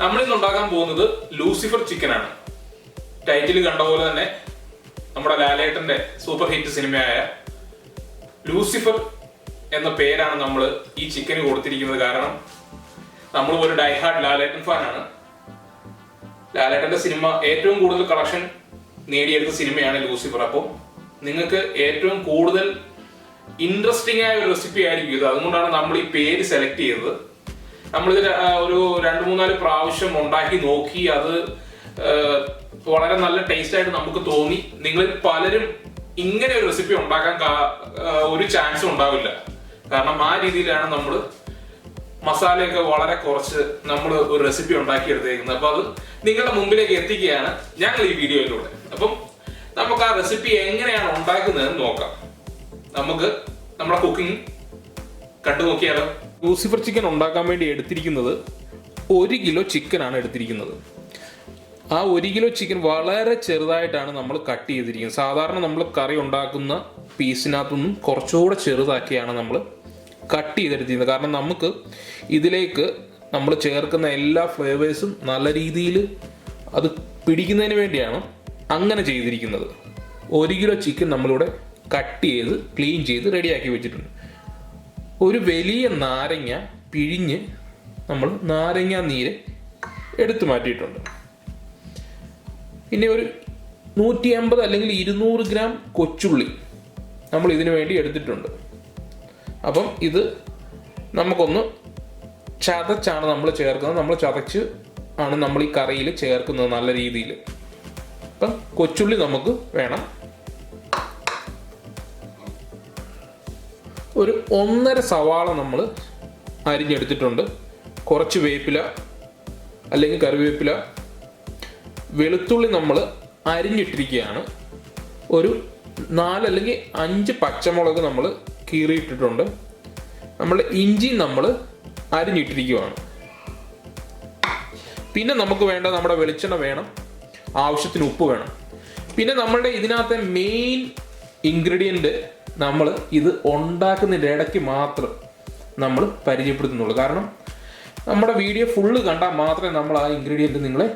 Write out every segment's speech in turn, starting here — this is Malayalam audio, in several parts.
നമ്മളിന്ന് ഉണ്ടാക്കാൻ പോകുന്നത് ലൂസിഫർ ചിക്കൻ ആണ്. ടൈറ്റിൽ കണ്ട പോലെ തന്നെ നമ്മുടെ ലാലേട്ടന്റെ സൂപ്പർ ഹിറ്റ് സിനിമയായ ലൂസിഫർ എന്ന പേരാണ് നമ്മൾ ഈ ചിക്കന് കൊടുത്തിരിക്കുന്നത്. കാരണം നമ്മൾ ഒരു ഡൈഹാർഡ് ലാലേട്ടൻ ഫാനാണ്. ലാലേട്ടന്റെ സിനിമ ഏറ്റവും കൂടുതൽ കളക്ഷൻ നേടിയെടുത്ത സിനിമയാണ് ലൂസിഫർ. അപ്പോൾ നിങ്ങൾക്ക് ഏറ്റവും കൂടുതൽ ഇൻട്രസ്റ്റിംഗ് ആയ ഒരു റെസിപ്പി ആയിരിക്കും ഇത്. അതുകൊണ്ടാണ് നമ്മൾ ഈ പേര് സെലക്ട് ചെയ്തത്. നമ്മളിത് ഒരു 2-3-4 പ്രാവശ്യം ഉണ്ടാക്കി നോക്കി. അത് വളരെ നല്ല ടേസ്റ്റ് ആയിട്ട് നമുക്ക് തോന്നി. നിങ്ങളിൽ പലരും ഇങ്ങനെ ഒരു റെസിപ്പി ഉണ്ടാക്കാൻ ഒരു ചാൻസും ഉണ്ടാവില്ല. കാരണം ആ രീതിയിലാണ് നമ്മൾ മസാലയൊക്കെ വളരെ കുറച്ച് നമ്മൾ ഒരു റെസിപ്പി ഉണ്ടാക്കിയെടുത്തേക്കുന്നത്. അപ്പൊ അത് നിങ്ങളുടെ മുമ്പിലേക്ക് എത്തിക്കുകയാണ് ഞങ്ങൾ ഈ വീഡിയോയിലൂടെ. അപ്പം നമുക്ക് ആ റെസിപ്പി എങ്ങനെയാണ് ഉണ്ടാക്കുന്നതെന്ന് നോക്കാം. നമുക്ക് നമ്മുടെ കുക്കിംഗ് കണ്ടു നോക്കിയാലോ. ലൂസിഫർ ചിക്കൻ ഉണ്ടാക്കാൻ വേണ്ടി എടുത്തിരിക്കുന്നത് 1 കിലോ ചിക്കനാണ് എടുത്തിരിക്കുന്നത്. ആ 1 കിലോ ചിക്കൻ വളരെ ചെറുതായിട്ടാണ് നമ്മൾ കട്ട് ചെയ്തിരിക്കുന്നത്. സാധാരണ നമ്മൾ കറി ഉണ്ടാക്കുന്ന പീസിനകത്തുനിന്നും കുറച്ചുകൂടെ ചെറുതാക്കിയാണ് നമ്മൾ കട്ട് ചെയ്തെടുത്തിരുന്നത്. കാരണം നമുക്ക് ഇതിലേക്ക് നമ്മൾ ചേർക്കുന്ന എല്ലാ ഫ്ലേവേഴ്സും നല്ല രീതിയിൽ അത് പിടിക്കുന്നതിന് വേണ്ടിയാണ് അങ്ങനെ ചെയ്തിരിക്കുന്നത്. 1 കിലോ ചിക്കൻ നമ്മളിവിടെ കട്ട് ചെയ്ത് ക്ലീൻ ചെയ്ത് റെഡിയാക്കി വെച്ചിട്ടുണ്ട്. ഒരു വലിയ നാരങ്ങ പിഴിഞ്ഞ് നമ്മൾ നാരങ്ങ നീര് എടുത്തു മാറ്റിയിട്ടുണ്ട്. പിന്നെ ഒരു 150 അല്ലെങ്കിൽ 200 ഗ്രാം കൊച്ചുള്ളി നമ്മൾ ഇതിനു വേണ്ടി എടുത്തിട്ടുണ്ട്. അപ്പം ഇത് നമുക്കൊന്ന് ചതച്ചാണ് നമ്മൾ ചേർക്കുന്നത്. നമ്മൾ ചതച്ച് ആണ് നമ്മൾ ഈ കറിയിൽ ചേർക്കുന്നത് നല്ല രീതിയിൽ. അപ്പം കൊച്ചുള്ളി നമുക്ക് വേണം. ഒരു 1.5 സവാള നമ്മൾ അരിഞ്ഞെടുത്തിട്ടുണ്ട്. കുറച്ച് വേപ്പില അല്ലെങ്കിൽ കറിവേപ്പില, വെളുത്തുള്ളി നമ്മൾ അരിഞ്ഞിട്ടിരിക്കുകയാണ്. ഒരു 4 അല്ലെങ്കിൽ 5 പച്ചമുളക് നമ്മൾ കീറിയിട്ടിട്ടുണ്ട്. നമ്മൾ ഇഞ്ചി നമ്മൾ അരിഞ്ഞിട്ടിരിക്കുകയാണ്. പിന്നെ നമുക്ക് വേണ്ട നമ്മുടെ വെളിച്ചെണ്ണ വേണം, ആവശ്യത്തിന് ഉപ്പ് വേണം. പിന്നെ നമ്മളുടെ ഇതിനകത്തെ മെയിൻ ഇൻഗ്രീഡിയൻറ്റ് നമ്മൾ ഇത് ഉണ്ടാക്കുന്നതിൻ്റെ ഇടയ്ക്ക് മാത്രം നമ്മൾ പരിചയപ്പെടുത്തുന്നുള്ളൂ. കാരണം നമ്മുടെ വീഡിയോ ഫുള്ള് കണ്ടാൽ മാത്രമേ നമ്മൾ ആ ഇൻഗ്രീഡിയൻറ്റ് നിങ്ങളെ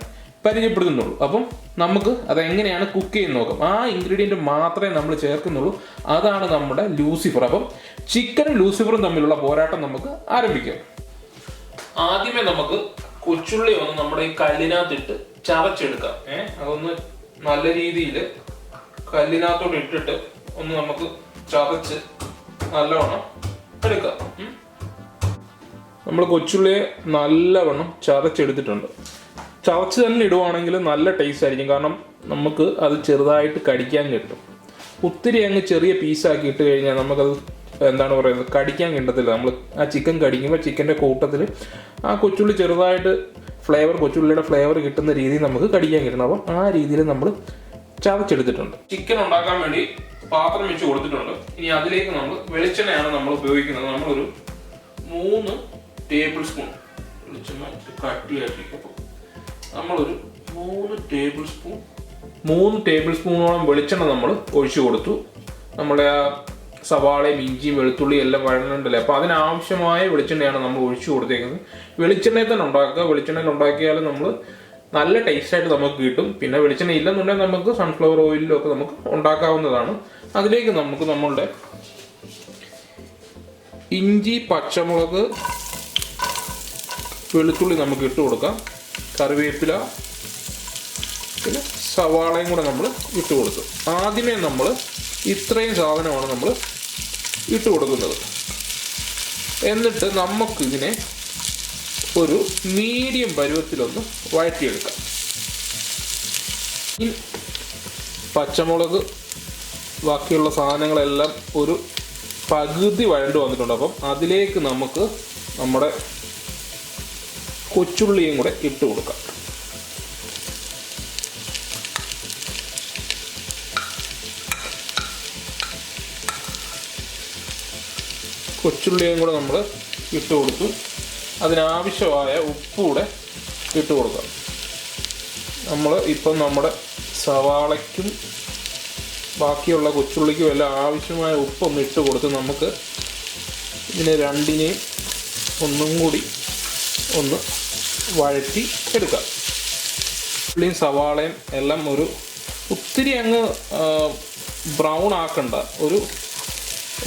പരിചയപ്പെടുത്തുന്നുള്ളൂ. അപ്പം നമുക്ക് അതെങ്ങനെയാണ് കുക്ക് ചെയ്യുന്നത് നോക്കാം. ആ ഇൻഗ്രീഡിയൻറ്റ് മാത്രമേ നമ്മൾ ചേർക്കുന്നുള്ളൂ. അതാണ് നമ്മുടെ ലൂസിഫർ. അപ്പം ചിക്കനും ലൂസിഫറും തമ്മിലുള്ള പോരാട്ടം നമുക്ക് ആരംഭിക്കാം. ആദ്യമേ നമുക്ക് കൊച്ചുള്ളി ഒന്ന് നമ്മുടെ ഈ കല്ലിനകത്തിട്ട് ചതച്ചെടുക്കാം. അതൊന്ന് നല്ല രീതിയിൽ കല്ലിനകത്തോട്ട് ഇട്ടിട്ട് ഒന്ന് നമുക്ക് ചതച്ച് നല്ലവണ്ണം എടുക്കാം. നമ്മൾ കൊച്ചുള്ളിയെ നല്ലവണ്ണം ചതച്ചെടുത്തിട്ടുണ്ട്. ചതച്ച് തന്നെ ഇടുവാണെങ്കിൽ നല്ല ടേസ്റ്റ് ആയിരിക്കും. കാരണം നമുക്ക് അത് ചെറുതായിട്ട് കടിക്കാൻ കിട്ടും. ഒത്തിരി അങ്ങ് ചെറിയ പീസാക്കി ഇട്ട് കഴിഞ്ഞാൽ നമുക്കത് എന്താണ് പറയുന്നത്, കടിക്കാൻ കിട്ടത്തില്ല. നമ്മൾ ആ ചിക്കൻ കടിക്കുമ്പോൾ ചിക്കൻ്റെ കൂട്ടത്തിൽ ആ കൊച്ചുള്ളി ചെറുതായിട്ട് കൊച്ചുള്ളിയുടെ ഫ്ലേവർ കിട്ടുന്ന രീതിയിൽ നമുക്ക് കടിക്കാൻ കിട്ടണം. അപ്പം ആ രീതിയിൽ നമ്മൾ ചതച്ചെടുത്തിട്ടുണ്ട്. ചിക്കൻ ഉണ്ടാക്കാൻ വേണ്ടി പാത്രം വെച്ച് കൊടുത്തിട്ടുണ്ട്. ഇനി അതിലേക്ക് നമ്മൾ വെളിച്ചെണ്ണയാണ് നമ്മൾ ഉപയോഗിക്കുന്നത്. നമ്മളൊരു 3 ടേബിൾ സ്പൂൺ വെളിച്ചെണ്ണ കട്ടിയാക്കിയപ്പോൾ നമ്മളൊരു 3 ടേബിൾ സ്പൂണോളം വെളിച്ചെണ്ണ നമ്മൾ ഒഴിച്ചു കൊടുത്തു. നമ്മുടെ ആ സവാളയും ഇഞ്ചിയും വെളുത്തുള്ളിയും എല്ലാം വഴങ്ങണ്ടല്ലേ. അപ്പോൾ അതിനാവശ്യമായ വെളിച്ചെണ്ണയാണ് നമ്മൾ ഒഴിച്ചു കൊടുത്തേക്കുന്നത്. വെളിച്ചെണ്ണയിൽ തന്നെ ഉണ്ടാക്കുക. വെളിച്ചെണ്ണയിൽ ഉണ്ടാക്കിയാൽ നമ്മൾ നല്ല ടേസ്റ്റായിട്ട് നമുക്ക് കിട്ടും. പിന്നെ വെളിച്ചെണ്ണ ഇല്ലെന്നുണ്ടെങ്കിൽ നമുക്ക് സൺഫ്ലവർ ഓയിലൊക്കെ നമുക്ക് ഉണ്ടാക്കാവുന്നതാണ്. അതിലേക്ക് നമുക്ക് നമ്മളുടെ ഇഞ്ചി, പച്ചമുളക്, വെളുത്തുള്ളി നമുക്ക് ഇട്ട് കൊടുക്കാം. കറിവേപ്പില, പിന്നെ സവാളയും കൂടെ നമ്മൾ ഇട്ട് കൊടുത്തു. ആദ്യമേ നമ്മൾ ഇത്രയും സാധനമാണ് നമ്മൾ ഇട്ട് കൊടുക്കുന്നത്. എന്നിട്ട് നമുക്കിതിനെ ഒരു മീഡിയം പരുവത്തിലൊന്ന് വഴറ്റിയെടുക്കാം. ഈ പച്ചമുളക് ബാക്കിയുള്ള സാധനങ്ങളെല്ലാം ഒരു പകുതി വഴണ്ട് വന്നിട്ടുണ്ട്. അപ്പം അതിലേക്ക് നമുക്ക് നമ്മുടെ കൊച്ചുള്ളിയും കൂടെ ഇട്ട് കൊടുക്കാം. കൊച്ചുള്ളിയും കൂടെ നമ്മൾ ഇട്ട് കൊടുത്തു. അതിനാവശ്യമായ ഉപ്പ് കൂടെ ഇട്ട് കൊടുക്കാം. നമ്മൾ ഇപ്പം നമ്മുടെ സവാളയ്ക്കും ബാക്കിയുള്ള കൊച്ചുള്ളിക്കും എല്ലാം ആവശ്യമായ ഉപ്പൊന്ന് ഇട്ട് കൊടുത്ത് നമുക്ക് ഇതിനെ രണ്ടിനെയും ഒന്നും കൂടി ഒന്ന് വഴറ്റി എടുക്കാം. ഉള്ളിയും സവാളയും എല്ലാം ഒത്തിരി അങ്ങ് ബ്രൗൺ ആക്കണ്ട,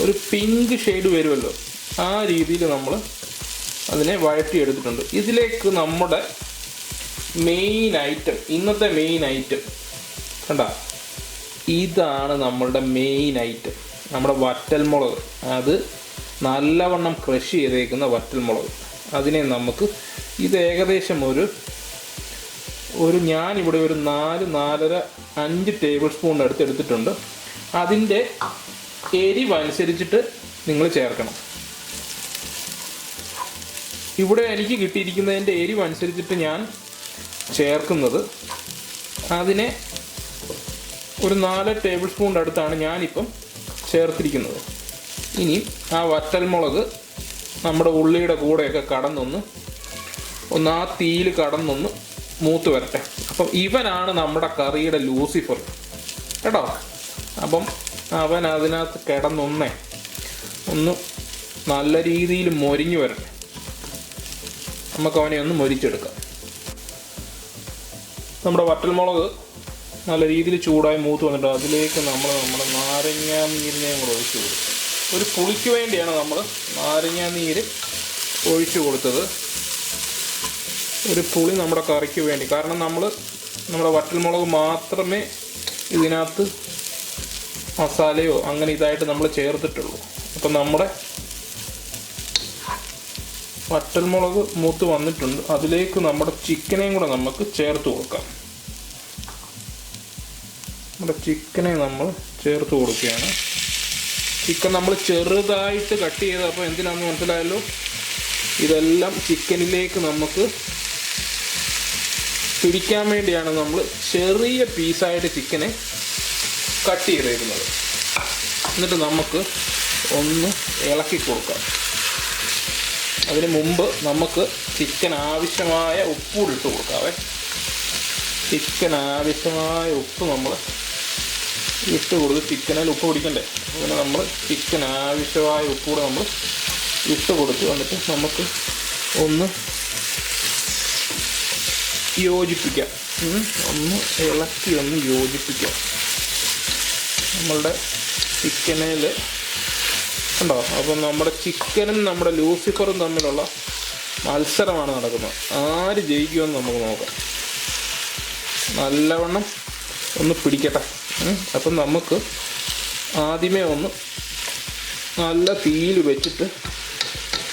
ഒരു പിങ്ക് ഷെയ്ഡ് വരുമല്ലോ, ആ രീതിയിൽ നമ്മൾ അതിനെ വഴറ്റിയെടുത്തിട്ടുണ്ട്. ഇതിലേക്ക് നമ്മുടെ മെയിൻ ഐറ്റം, ഇന്നത്തെ മെയിൻ ഐറ്റം കണ്ട, ഇതാണ് നമ്മളുടെ മെയിൻ ഐറ്റം, നമ്മുടെ വറ്റൽമുളക്. അത് നല്ലവണ്ണം ക്രഷ് ചെയ്തേക്കുന്ന വറ്റൽമുളക്. അതിനെ നമുക്ക് ഇത് ഏകദേശം ഞാനിവിടെ 4, 4.5, 5 ടേബിൾ സ്പൂൺ എടുത്തിട്ടുണ്ട്. അതിൻ്റെ എരിവനുസരിച്ചിട്ട് നിങ്ങൾ ചേർക്കണം. ഇവിടെ എനിക്ക് കിട്ടിയിരിക്കുന്നതിൻ്റെ എരിവനുസരിച്ചിട്ട് ഞാൻ ചേർക്കുന്നത്, അതിനെ 4 ടേബിൾ സ്പൂൺ അടുത്താണ് ഞാനിപ്പം ചേർത്തിരിക്കുന്നത്. ഇനി ആ വറ്റൽമുളക് നമ്മുടെ ഉള്ളിയുടെ കൂടെയൊക്കെ കടന്നൊന്ന് ആ തീയിൽ കടന്നൊന്ന് മൂത്ത് വരട്ടെ. അപ്പം ഇവനാണ് നമ്മുടെ കറിയുടെ ലൂസിഫർ കേട്ടോ. അപ്പം അവൻ അതിനകത്ത് കിടന്നൊന്ന് നല്ല രീതിയിൽ മൊരിഞ്ഞു വരട്ടെ. നമുക്ക് അവനെ ഒന്ന് മൊരിച്ചെടുക്കാം. നമ്മുടെ വറ്റൽമുളക് നല്ല രീതിയിൽ ചൂടായി മൂത്ത് വന്നിട്ട് അതിലേക്ക് നമ്മുടെ നാരങ്ങാ നീരിനെയും കൂടെ ഒഴിച്ചു കൊടുക്കും. ഒരു പുളിക്ക് വേണ്ടിയാണ് നമ്മൾ നാരങ്ങാ നീര് ഒഴിച്ചു കൊടുത്തത്, ഒരു പുളി നമ്മുടെ കറിക്ക് വേണ്ടി. കാരണം നമ്മുടെ വറ്റൽമുളക് മാത്രമേ ഇതിനകത്ത് മസാലയോ അങ്ങനെ ഇതായിട്ട് നമ്മൾ ചേർത്തിട്ടുള്ളൂ. അപ്പം നമ്മുടെ വറ്റൽമുളക് മൂത്ത് വന്നിട്ടുണ്ട്. അതിലേക്ക് നമ്മുടെ ചിക്കനെയും കൂടെ നമുക്ക് ചേർത്ത് കൊടുക്കാം. നമ്മുടെ ചിക്കനെ നമ്മൾ ചേർത്ത് കൊടുക്കുകയാണ്. ചിക്കൻ നമ്മൾ ചെറുതായിട്ട് കട്ട് ചെയ്ത്, അപ്പോൾ എന്തിനാണെന്ന് മനസ്സിലായല്ലോ. ഇതെല്ലാം ചിക്കനിലേക്ക് നമുക്ക് പിടിക്കാൻ വേണ്ടിയാണ് നമ്മൾ ചെറിയ പീസായിട്ട് ചിക്കനെ കട്ട് ചെയ്തേക്കുന്നത്. എന്നിട്ട് നമുക്ക് ഒന്ന് ഇളക്കി കൊടുക്കാം. അതിന് മുമ്പ് നമുക്ക് ചിക്കൻ ആവശ്യമായ ഉപ്പ് ഇട്ട് കൊടുക്കാവേ. ചിക്കൻ ആവശ്യമായ ഉപ്പ് നമ്മൾ ഇട്ട് കൊടുത്ത്, ചിക്കനിൽ ഉപ്പ് പിടിക്കണ്ടേ, അങ്ങനെ നമ്മൾ ചിക്കൻ ആവശ്യമായ ഉപ്പ് കൂടെ നമ്മൾ ഇട്ട് കൊടുത്ത് വന്നിട്ട് നമുക്ക് ഒന്ന് യോജിപ്പിക്കാം. ഒന്ന് ഇളക്കി ഒന്ന് യോജിപ്പിക്കാം. നമ്മളുടെ ചിക്കനിൽ ഉണ്ടോ. അപ്പം നമ്മുടെ ചിക്കനും നമ്മുടെ ലൂസിഫറും തമ്മിലുള്ള മത്സരമാണ് നടക്കുന്നത്. ആര് ജയിക്കുമെന്ന് നമുക്ക് നോക്കാം. നല്ലവണ്ണം ഒന്ന് പിടിക്കട്ടെ. അപ്പം നമുക്ക് ആദ്യമേ ഒന്ന് നല്ല തീയിൽ വെച്ചിട്ട്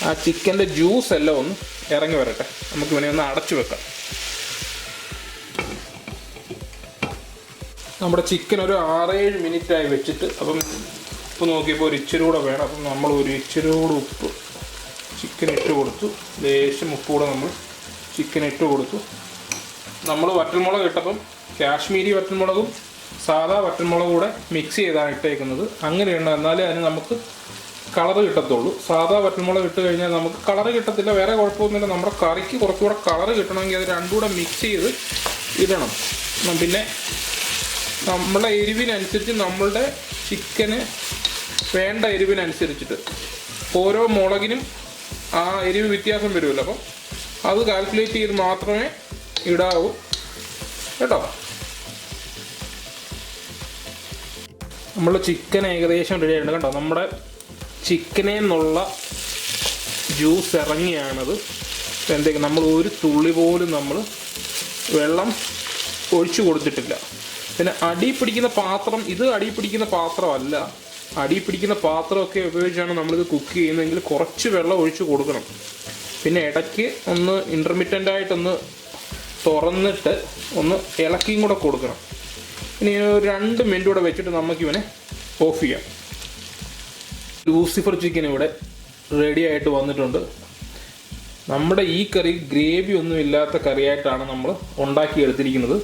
ആ ചിക്കൻ്റെ ജ്യൂസ് എല്ലാം ഒന്ന് ഇറങ്ങി വരട്ടെ. നമുക്ക് ഇവനെ ഒന്ന് അടച്ചു വെക്കാം. നമ്മുടെ ചിക്കൻ ഒരു 6-7 മിനിറ്റായി വെച്ചിട്ട്, അപ്പം ഉപ്പ് നോക്കിയപ്പോൾ ഒരു ഇച്ചിരി കൂടെ വേണം. അപ്പം നമ്മൾ ഒരു ഇച്ചിരി കൂടെ ഉപ്പ് ചിക്കൻ ഇട്ട് കൊടുത്തു. ലേശം ഉപ്പ് കൂടെ നമ്മൾ ചിക്കൻ ഇട്ട് കൊടുത്തു. നമ്മൾ വറ്റൽമുളക് ഇട്ടപ്പം കാശ്മീരി വറ്റൽമുളകും സാധാ വറ്റൽമുളകും കൂടെ മിക്സ് ചെയ്താണ് ഇട്ടേക്കുന്നത്. അങ്ങനെയുണ്ട്, എന്നാലേ അതിന് നമുക്ക് കളറ് കിട്ടത്തുള്ളൂ. സാധാ വറ്റൽമുളക് ഇട്ട് കഴിഞ്ഞാൽ നമുക്ക് കളറ് കിട്ടത്തില്ല. വേറെ കുഴപ്പമൊന്നുമില്ല. നമ്മുടെ കറിക്ക് കുറച്ചുകൂടെ കളറ് കിട്ടണമെങ്കിൽ അത് രണ്ടും കൂടെ മിക്സ് ചെയ്ത് ഇടണം. പിന്നെ നമ്മളെ എരിവിനനുസരിച്ച്, നമ്മളുടെ ചിക്കന് വേണ്ട എരിവിനനുസരിച്ചിട്ട് ഓരോ മുളകിനും ആ എരിവ് വ്യത്യാസം വരുമല്ലോ. അപ്പം അത് കാൽക്കുലേറ്റ് ചെയ്ത് മാത്രമേ ഇടാവൂ കേട്ടോ. നമ്മൾ ചിക്കൻ ഏകദേശം റെഡി ആയിട്ടുണ്ട് കേട്ടോ. നമ്മുടെ ചിക്കനിൽ നിന്നുള്ള ജ്യൂസ് ഇറങ്ങിയാണത്. എന്തൊക്കെ നമ്മൾ ഒരു തുള്ളി പോലും നമ്മൾ വെള്ളം ഒഴിച്ചു കൊടുത്തിട്ടില്ല. പിന്നെ അടി പിടിക്കുന്ന പാത്രം, ഇത് അടി പിടിക്കുന്ന പാത്രമല്ല. അടി പിടിക്കുന്ന പാത്രമൊക്കെ ഉപയോഗിച്ചാണ് നമ്മളിത് കുക്ക് ചെയ്യുന്നതെങ്കിൽ കുറച്ച് വെള്ളം ഒഴിച്ച് കൊടുക്കണം. പിന്നെ ഇടയ്ക്ക് ഒന്ന് ഇൻ്റർമിറ്റൻ്റായിട്ടൊന്ന് തുറന്നിട്ട് ഒന്ന് ഇളക്കിയും കൂടെ കൊടുക്കണം. ഇനി ഒരു 2 മിനിറ്റ് കൂടെ വെച്ചിട്ട് നമുക്കിവനെ ഓഫ് ചെയ്യാം. ലൂസിഫർ ചിക്കൻ ഇവിടെ റെഡി ആയിട്ട് വന്നിട്ടുണ്ട്. നമ്മുടെ ഈ കറി ഗ്രേവി ഒന്നും ഇല്ലാത്ത കറിയായിട്ടാണ് നമ്മൾ ഉണ്ടാക്കിയെടുത്തിരിക്കുന്നത്.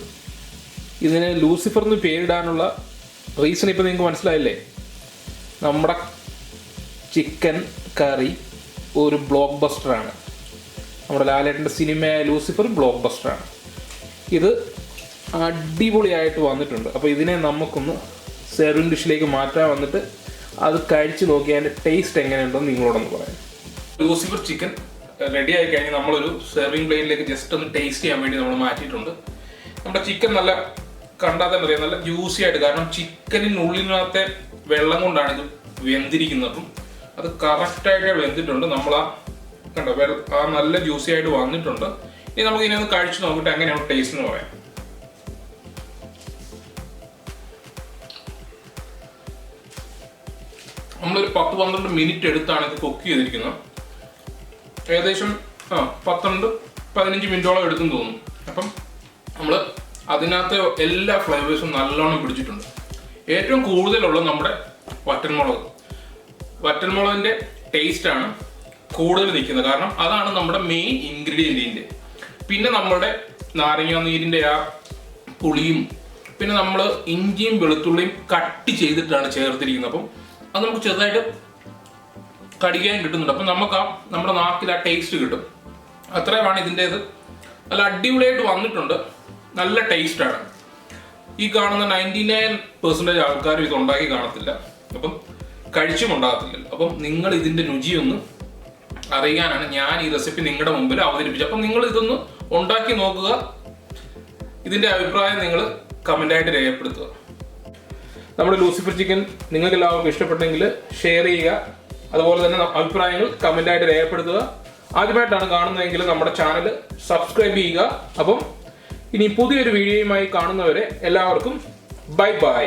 ഇതിന് ലൂസിഫർ എന്ന് പേരിടാനുള്ള റീസൺ ഇപ്പോൾ നിങ്ങൾക്ക് മനസ്സിലായില്ലേ. നമ്മുടെ ചിക്കൻ കറി ഒരു ബ്ലോക്ക് ബസ്റ്ററാണ്. നമ്മുടെ ലാലേട്ടൻ്റെ സിനിമയായ ലൂസിഫർ ബ്ലോക്ക് ബസ്റ്ററാണ്. ഇത് അടിപൊളിയായിട്ട് വന്നിട്ടുണ്ട്. അപ്പോൾ ഇതിനെ നമുക്കൊന്ന് സെർവിങ് ഡിഷിലേക്ക് മാറ്റാൻ വന്നിട്ട് അത് കഴിച്ച് നോക്കി അതിൻ്റെ ടേസ്റ്റ് എങ്ങനെയുണ്ടെന്ന് നിങ്ങളോടൊന്ന് പറയാം. ലൂസിഫർ ചിക്കൻ റെഡി ആയി കഴിഞ്ഞ് നമ്മളൊരു സെർവിങ് പ്ലേറ്റിലേക്ക് ജസ്റ്റ് ഒന്ന് ടേസ്റ്റ് ചെയ്യാൻ വേണ്ടി നമ്മൾ മാറ്റിയിട്ടുണ്ട്. നമ്മുടെ ചിക്കൻ നല്ല കണ്ടാൽ തന്നെ അറിയാം, നല്ല ജ്യൂസി ആയിട്ട്. കാരണം ചിക്കനിനുള്ളിനകത്തെ വെള്ളം കൊണ്ടാണ് ഇത് വെന്തിരിക്കുന്നത്. അപ്പം അത് കറക്റ്റായിട്ട് വെന്തിട്ടുണ്ട്. നമ്മൾ കണ്ടോ നല്ല ജ്യൂസി ആയിട്ട് വന്നിട്ടുണ്ട്. ഇനി നമുക്ക് ഇനി ഒന്ന് കഴിച്ച് നോക്കിയിട്ട് എങ്ങനെയാണ് ടേസ്റ്റ് എന്ന് പറയാം. നമ്മളൊരു 10-12 മിനിറ്റ് എടുത്താണ് ഇത് കുക്ക് ചെയ്തിരിക്കുന്നത്. ഏകദേശം 10-15 മിനിറ്റോളം എടുത്തെന്ന് തോന്നുന്നു. അപ്പം നമ്മൾ അതിനകത്ത് എല്ലാ ഫ്ലേവേഴ്സും നല്ലോണം പിടിച്ചിട്ടുണ്ട്. ഏറ്റവും കൂടുതലുള്ളത് നമ്മുടെ വറ്റൽമുളകിൻ്റെ ടേസ്റ്റാണ് കൂടുതൽ നിൽക്കുന്നത്. കാരണം അതാണ് നമ്മുടെ മെയിൻ ഇൻഗ്രീഡിയൻറ്റിൻ്റെ. പിന്നെ നമ്മുടെ നാരങ്ങ നീരിൻ്റെ ആ പുളിയും, പിന്നെ നമ്മൾ ഇഞ്ചിയും വെളുത്തുള്ളിയും കട്ട് ചെയ്തിട്ടാണ് ചേർത്തിരിക്കുന്നത്. അപ്പം അത് നമുക്ക് ചെറുതായിട്ട് കടിക്കാൻ കിട്ടുന്നുണ്ട്. അപ്പം നമുക്ക് നമ്മുടെ നാക്കിൽ ആ ടേസ്റ്റ് കിട്ടും. അത്രയുമാണ് ഇതിൻ്റേത്. നല്ല അടിപൊളിയായിട്ട് വന്നിട്ടുണ്ട്. നല്ല ടേസ്റ്റാണ്. ഈ കാണുന്ന 99% ആൾക്കാരും ഇത് ഉണ്ടാക്കി കാണത്തില്ല, അപ്പം കഴിച്ചും ഉണ്ടാകത്തില്ല. അപ്പം നിങ്ങൾ ഇതിൻ്റെ രുചിയൊന്ന് അറിയാനാണ് ഞാൻ ഈ റെസിപ്പി നിങ്ങളുടെ മുമ്പിൽ അവതരിപ്പിച്ചത്. അപ്പം നിങ്ങൾ ഇതൊന്ന് ഉണ്ടാക്കി നോക്കുക. ഇതിൻ്റെ അഭിപ്രായം നിങ്ങൾ കമൻ്റായിട്ട് രേഖപ്പെടുത്തുക. നമ്മുടെ ലൂസിഫർ ചിക്കൻ നിങ്ങൾക്ക് എല്ലാവർക്കും ഇഷ്ടപ്പെട്ടെങ്കിൽ ഷെയർ ചെയ്യുക. അതുപോലെ തന്നെ അഭിപ്രായങ്ങൾ കമൻ്റായിട്ട് രേഖപ്പെടുത്തുക. ആദ്യമായിട്ടാണ് കാണുന്നതെങ്കിൽ നമ്മുടെ ചാനൽ സബ്സ്ക്രൈബ് ചെയ്യുക. അപ്പം ഇനി പുതിയൊരു വീഡിയോയുമായി കാണുന്നവരെ എല്ലാവർക്കും ബൈ ബൈ.